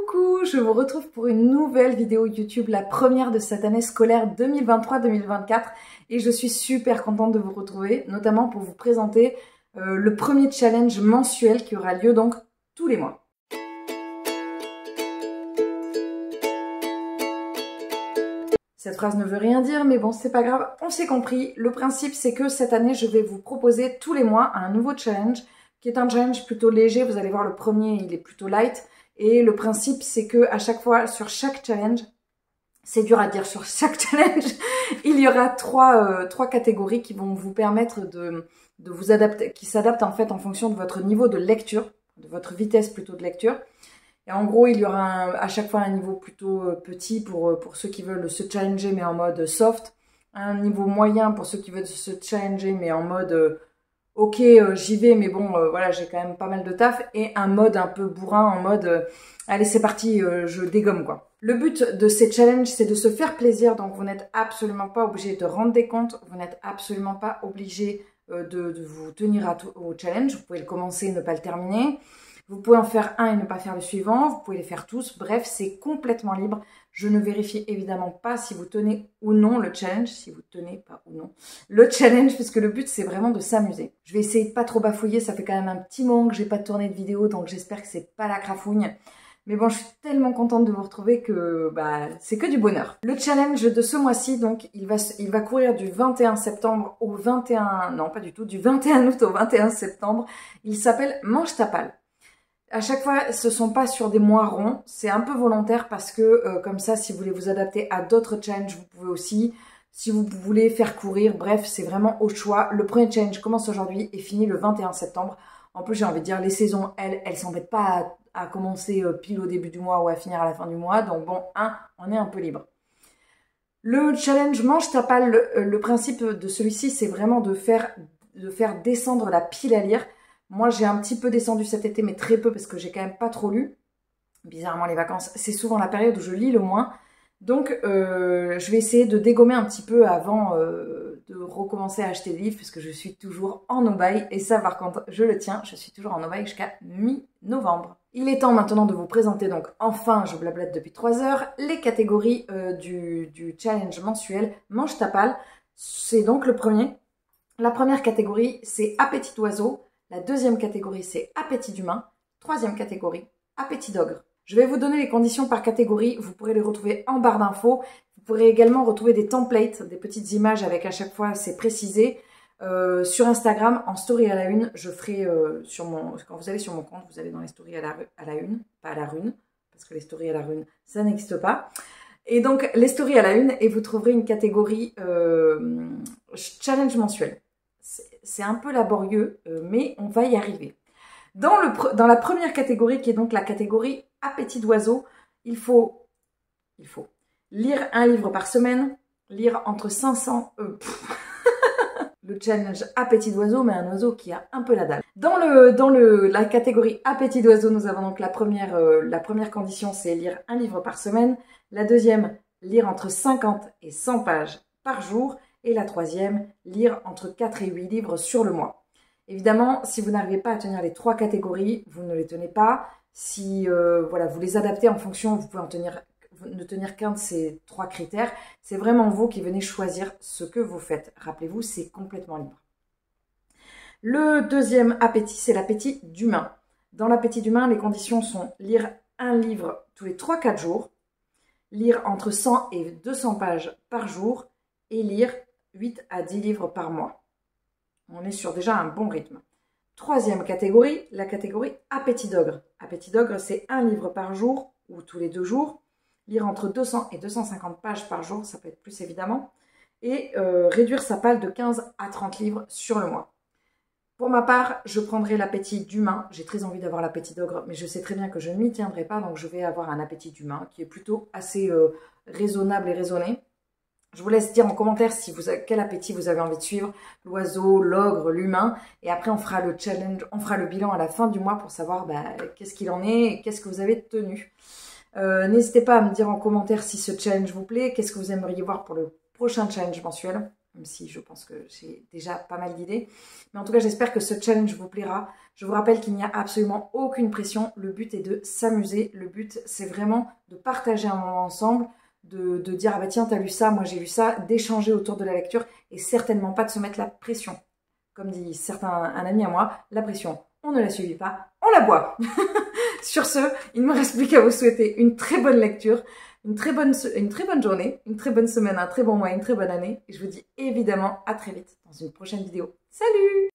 Coucou, je vous retrouve pour une nouvelle vidéo YouTube, la première de cette année scolaire 2023-2024 et je suis super contente de vous retrouver, notamment pour vous présenter le premier challenge mensuel qui aura lieu donc tous les mois. Cette phrase ne veut rien dire, mais bon, c'est pas grave, on s'est compris. Le principe, c'est que cette année, je vais vous proposer tous les mois un nouveau challenge, qui est un challenge plutôt léger. Vous allez voir, le premier, il est plutôt light. Et le principe, c'est que à chaque fois, sur chaque challenge, c'est dur à dire, sur chaque challenge, il y aura trois catégories qui vont vous permettre de vous adapter, qui s'adaptent en fait en fonction de votre niveau de lecture, de votre vitesse plutôt de lecture. Et en gros, il y aura à chaque fois un niveau plutôt petit pour ceux qui veulent se challenger mais en mode soft, un niveau moyen pour ceux qui veulent se challenger mais en mode ok, j'y vais mais bon voilà, j'ai quand même pas mal de taf, et un mode un peu bourrin en mode allez c'est parti, je dégomme quoi. Le but de ces challenges, c'est de se faire plaisir, donc vous n'êtes absolument pas obligé de rendre des comptes, vous n'êtes absolument pas obligé de vous tenir au challenge, vous pouvez le commencer et ne pas le terminer. Vous pouvez en faire un et ne pas faire le suivant, vous pouvez les faire tous, bref, c'est complètement libre. Je ne vérifie évidemment pas si vous tenez ou non le challenge, si vous tenez pas ou non le challenge, puisque le but c'est vraiment de s'amuser. Je vais essayer de pas trop bafouiller, ça fait quand même un petit moment que j'ai pas tourné de vidéo, donc j'espère que c'est pas la crafougne. Mais bon, je suis tellement contente de vous retrouver que c'est que du bonheur. Le challenge de ce mois-ci, donc, il va courir du 21 septembre au 21... Non, pas du tout, du 21 août au 21 septembre. Il s'appelle Mange ta palle. À chaque fois, ce sont pas sur des mois ronds, c'est un peu volontaire parce que comme ça, si vous voulez vous adapter à d'autres challenges, vous pouvez aussi. Si vous voulez faire courir, bref, c'est vraiment au choix. Le premier challenge commence aujourd'hui et finit le 21 septembre. En plus, j'ai envie de dire, les saisons, elles s'embêtent pas à commencer pile au début du mois ou à finir à la fin du mois. Donc bon, on est un peu libre. Le challenge Mange ta palle, le principe de celui-ci, c'est vraiment de faire descendre la pile à lire. Moi, j'ai un petit peu descendu cet été, mais très peu parce que j'ai quand même pas trop lu. Bizarrement, les vacances, c'est souvent la période où je lis le moins. Donc, je vais essayer de dégommer un petit peu avant de recommencer à acheter des livres, parce que je suis toujours en no-buy. Et ça, par contre, je le tiens, je suis toujours en no-buy jusqu'à mi-novembre. Il est temps maintenant de vous présenter, donc enfin, je blablate depuis 3 heures, les catégories du challenge mensuel Mange ta palle. C'est donc le premier. La première catégorie, c'est Appétit d'oiseau. La deuxième catégorie, c'est Appétit d'humain. Troisième catégorie, Appétit d'ogre. Je vais vous donner les conditions par catégorie. Vous pourrez les retrouver en barre d'infos. Vous pourrez également retrouver des templates, des petites images avec à chaque fois, c'est précisé. Sur Instagram, en story à la une, je ferai quand vous allez sur mon compte, vous allez dans les stories à la une, pas à la rune, parce que les stories à la rune, ça n'existe pas. Et donc, les stories à la une, et vous trouverez une catégorie challenge mensuel. C'est un peu laborieux, mais on va y arriver. Dans la première catégorie, qui est donc la catégorie Appétit d'oiseau, il faut lire un livre par semaine, lire entre 500... le challenge Appétit d'oiseau, mais un oiseau qui a un peu la dalle. Dans la catégorie Appétit d'oiseau, nous avons donc la première condition, c'est lire un livre par semaine. La deuxième, lire entre 50 et 100 pages par jour. Et la troisième, lire entre 4 et 8 livres sur le mois. Évidemment, si vous n'arrivez pas à tenir les 3 catégories, vous ne les tenez pas. Si vous les adaptez en fonction, vous pouvez ne tenir qu'un de ces 3 critères. C'est vraiment vous qui venez choisir ce que vous faites. Rappelez-vous, c'est complètement libre. Le deuxième appétit, c'est l'appétit d'humain. Dans l'appétit d'humain, les conditions sont lire un livre tous les 3-4 jours, lire entre 100 et 200 pages par jour et lire 8 à 10 livres par mois. On est sur déjà un bon rythme. Troisième catégorie, la catégorie Appétit d'ogre. Appétit d'ogre, c'est un livre par jour ou tous les 2 jours. Lire entre 200 et 250 pages par jour, ça peut être plus évidemment. Et réduire sa palle de 15 à 30 livres sur le mois. Pour ma part, je prendrai l'appétit d'humain. J'ai très envie d'avoir l'appétit d'ogre, mais je sais très bien que je ne m'y tiendrai pas. Donc je vais avoir un appétit d'humain qui est plutôt assez raisonnable et raisonné. Je vous laisse dire en commentaire quel appétit vous avez envie de suivre, l'oiseau, l'ogre, l'humain. Et après, on fera le challenge, on fera le bilan à la fin du mois pour savoir qu'est-ce qu'il en est et qu'est-ce que vous avez tenu. N'hésitez pas à me dire en commentaire si ce challenge vous plaît, qu'est-ce que vous aimeriez voir pour le prochain challenge mensuel. même si je pense que j'ai déjà pas mal d'idées. Mais en tout cas, j'espère que ce challenge vous plaira. Je vous rappelle qu'il n'y a absolument aucune pression. Le but est de s'amuser. Le but, c'est vraiment de partager un moment ensemble, de dire « Ah bah tiens, t'as lu ça, moi j'ai lu ça », d'échanger autour de la lecture et certainement pas de se mettre la pression. Comme dit un ami à moi, la pression, on ne la subit pas, on la boit. Sur ce, il ne me reste plus qu'à vous souhaiter une très bonne lecture, une très bonne journée, une très bonne semaine, un très bon mois, une très bonne année. Et je vous dis évidemment à très vite dans une prochaine vidéo. Salut!